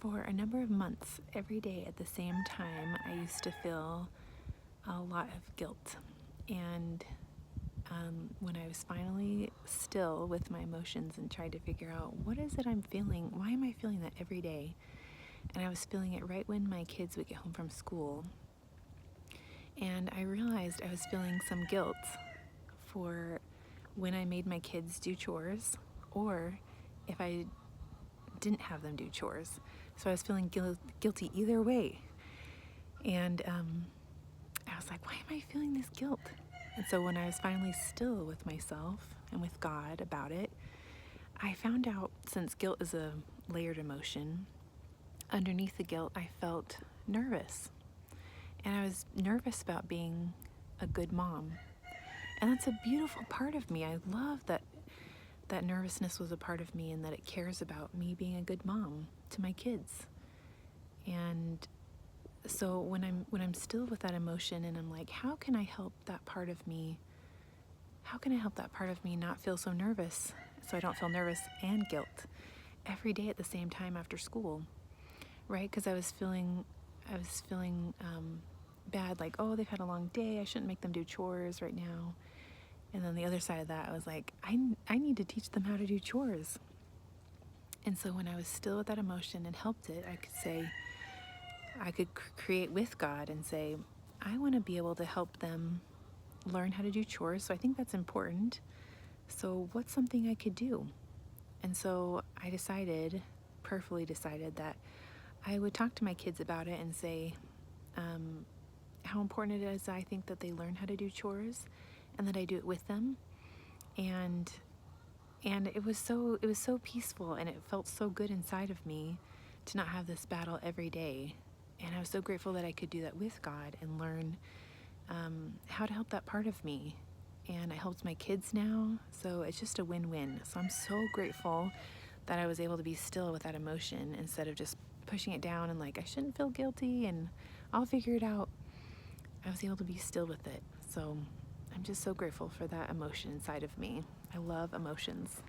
For a number of months, every day at the same time, I used to feel a lot of guilt. And when I was finally still with my emotions and tried to figure out what is it I'm feeling, why am I feeling that every day? And I was feeling it right when my kids would get home from school. And I realized I was feeling some guilt for when I made my kids do chores or if I didn't have them do chores. So I was feeling guilty either way. And I was like, why am I feeling this guilt? And so when I was finally still with myself and with God about it, I found out, since guilt is a layered emotion, underneath the guilt, I felt nervous. And I was nervous about being a good mom. And that's a beautiful part of me. I love that nervousness was a part of me and that it cares about me being a good mom to my kids. And so when I'm still with that emotion and I'm like, how can I help that part of me? How can I help that part of me not feel so nervous, so I don't feel nervous and guilt every day at the same time after school, right? Because I was feeling bad, like, oh, they've had a long day. I shouldn't make them do chores right now. And then the other side of that, I was like, I need to teach them how to do chores. And so when I was still with that emotion and helped it, I could create with God and say, I want to be able to help them learn how to do chores. So I think that's important. So what's something I could do? And so I prayerfully decided that I would talk to my kids about it and say how important it is, I think, that they learn how to do chores and that I do it with them. And it was so peaceful, and it felt so good inside of me to not have this battle every day. And I was so grateful that I could do that with God and learn how to help that part of me. And I helped my kids now, so it's just a win-win. So I'm so grateful that I was able to be still with that emotion instead of just pushing it down and like, I shouldn't feel guilty and I'll figure it out. I was able to be still with it. So I'm just so grateful for that emotion inside of me. I love emotions.